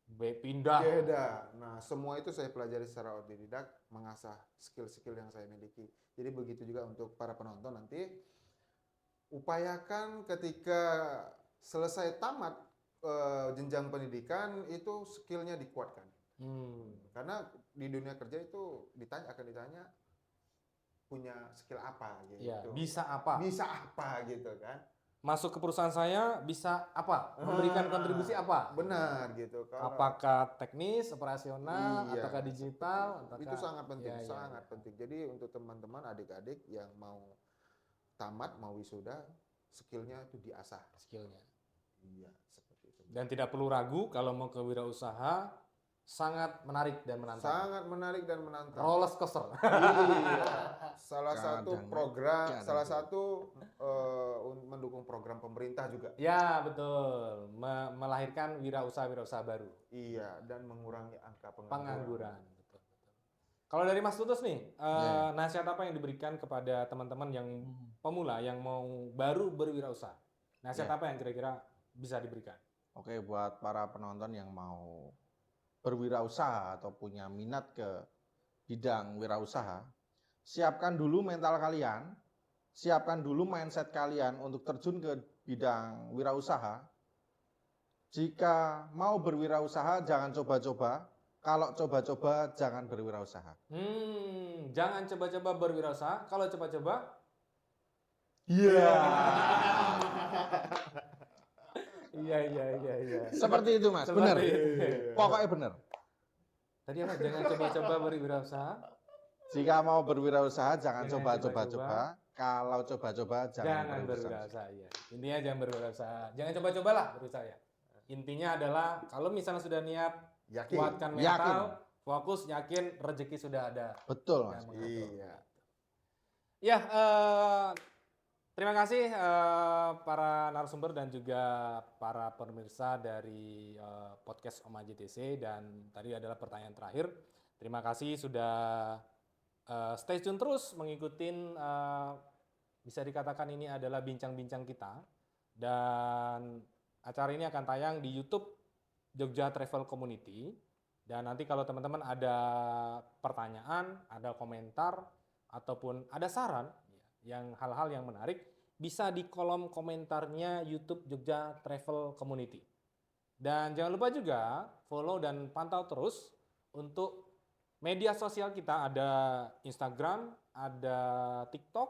Pindah. Beda. Nah, semua itu saya pelajari secara otodidak, mengasah skill-skill yang saya miliki. Jadi begitu juga untuk para penonton nanti, upayakan ketika selesai tamat jenjang pendidikan itu skillnya dikuatkan. Karena di dunia kerja itu akan ditanya punya skill apa gitu. Ya, bisa apa? Bisa apa gitu kan. Masuk ke perusahaan saya bisa apa? Memberikan kontribusi apa? Benar gitu. Apakah teknis, operasional, Iya. ataukah digital? Itu sangat penting, Ya, ya, sangat ya. penting. Jadi untuk teman-teman adik-adik yang mau tamat, mau wisuda, skillnya itu diasah. Skillnya. Iya, seperti itu. Dan tidak perlu ragu kalau mau ke wirausaha, sangat menarik dan menantang. Sangat menarik dan menantang. Roller coaster. Iya. Salah satu Kadang program, kadang salah tuh. satu mendukung program pemerintah juga. Ya, betul. Melahirkan wirausaha-wirausaha baru. Iya, dan mengurangi angka Pengangguran. Betul, betul. Kalau dari Mas Tutus nih, nasihat apa yang diberikan kepada teman-teman yang pemula, yang mau baru berwirausaha? Nasihat apa yang kira-kira bisa diberikan? Oke, buat para penonton yang mau berwirausaha atau punya minat ke bidang wirausaha, siapkan dulu mental kalian, siapkan dulu mindset kalian untuk terjun ke bidang wirausaha. Jika mau berwirausaha, jangan coba-coba. Kalau coba-coba, jangan berwirausaha. Jangan coba-coba berwirausaha. Kalau coba-coba, Iya. Iya. Seperti itu, Mas. Benar. Pokoknya benar. Tadi apa? Jangan coba-coba berwirausaha. Jika mau berwirausaha, jangan Jangan coba-coba. Kalau coba-coba, jangan berwirausaha. berwirausaha. Iya. Intinya jangan berwirausaha. Jangan coba-cobalah berusaha ya. Intinya adalah kalau misalnya sudah niat, Yakin. kuatkan mental, fokus, yakin, rezeki sudah ada. Betul, Mas. Yang mengatur. Iya. Ya, terima kasih para narasumber dan juga para pemirsa dari podcast Om JTC, dan tadi adalah pertanyaan terakhir. Terima kasih sudah stay tune terus mengikuti, bisa dikatakan ini adalah bincang-bincang kita, dan acara ini akan tayang di YouTube Jogja Travel Community. Dan nanti kalau teman-teman ada pertanyaan, ada komentar, ataupun ada saran, yang hal-hal yang menarik, bisa di kolom komentarnya YouTube Jogja Travel Community. Dan jangan lupa juga follow dan pantau terus untuk media sosial kita, ada Instagram, ada TikTok,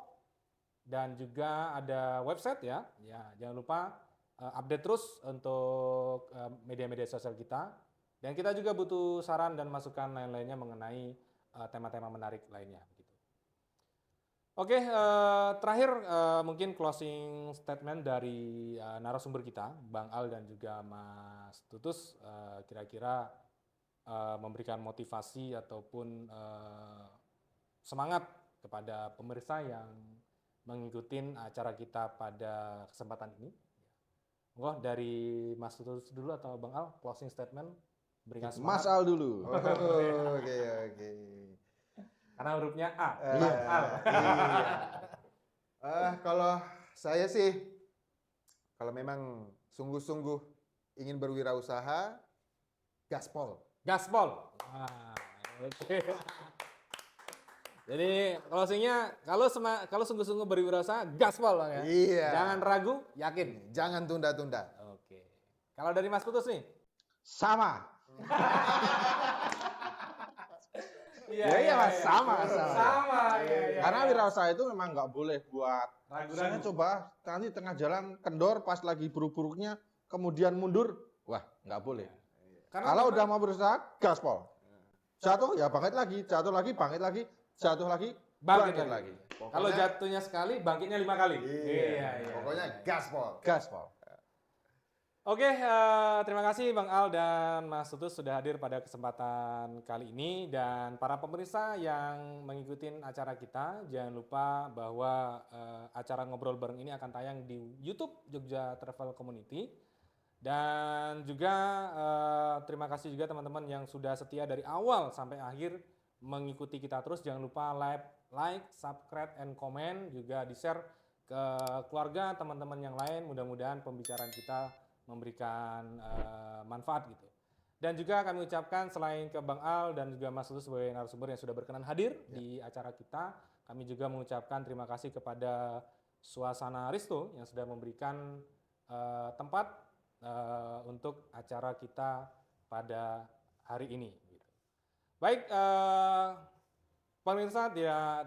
dan juga ada website ya. Ya, jangan lupa update terus untuk media-media sosial kita. Dan kita juga butuh saran dan masukan lain-lainnya mengenai tema-tema menarik lainnya. Gitu. Oke, terakhir mungkin closing statement dari narasumber kita, Bang Al dan juga Mas Tutus, kira-kira memberikan motivasi ataupun semangat kepada pemirsa yang mengikuti acara kita pada kesempatan ini. Monggo dari Mas Tutus dulu atau Bang Al, closing statement, berikan semangat. Mas Al dulu. Oke. Karena hurufnya A. Iya. Bang Al. Kalau saya sih, kalau memang sungguh-sungguh ingin berwirausaha, gaspol. Gaspol. Oke. Jadi closingnya kalau sungguh-sungguh berwirausaha, gaspol Bang ya. Iya. Jangan ragu, yakin. Jangan tunda-tunda. Oke. Kalau dari Mas Putus nih? Sama. Iya Mas, sama. Iya. Karena wirausaha itu memang nggak boleh buat Ragu-ragu. saya coba nanti tengah jalan kendor pas lagi buruk-buruknya kemudian mundur. Wah, nggak boleh. Karena Kalau memang- udah mau berusaha, gaspol. Jatuh ya bangkit lagi, jatuh lagi, bangkit lagi, jatuh lagi, Bangkit bangkit lagi. lagi. Kalau jatuhnya sekali, bangkitnya 5 kali. Iya. Pokoknya gaspol. Gaspol. Oke, terima kasih Bang Al dan Mas Tutus sudah hadir pada kesempatan kali ini. Dan para pemirsa yang mengikuti acara kita, jangan lupa bahwa acara Ngobrol Bareng ini akan tayang di YouTube Jogja Travel Community. Dan juga terima kasih juga teman-teman yang sudah setia dari awal sampai akhir mengikuti kita terus. Jangan lupa like, subscribe, and comment. Juga di-share ke keluarga, teman-teman yang lain. Mudah-mudahan pembicaraan kita memberikan manfaat gitu. Dan juga kami ucapkan selain ke Bang Al dan juga Mas Tutus sebagai narasumber yang sudah berkenan hadir di acara kita, kami juga mengucapkan terima kasih kepada Suasana Risto yang sudah memberikan tempat untuk acara kita pada hari ini. Gitu. Baik, pemirsa tidak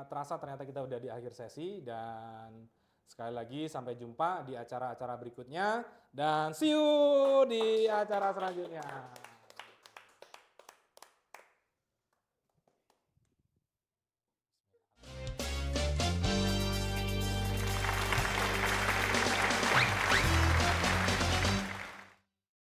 terasa ternyata kita udah di akhir sesi dan sekali lagi sampai jumpa di acara-acara berikutnya dan see you di acara selanjutnya.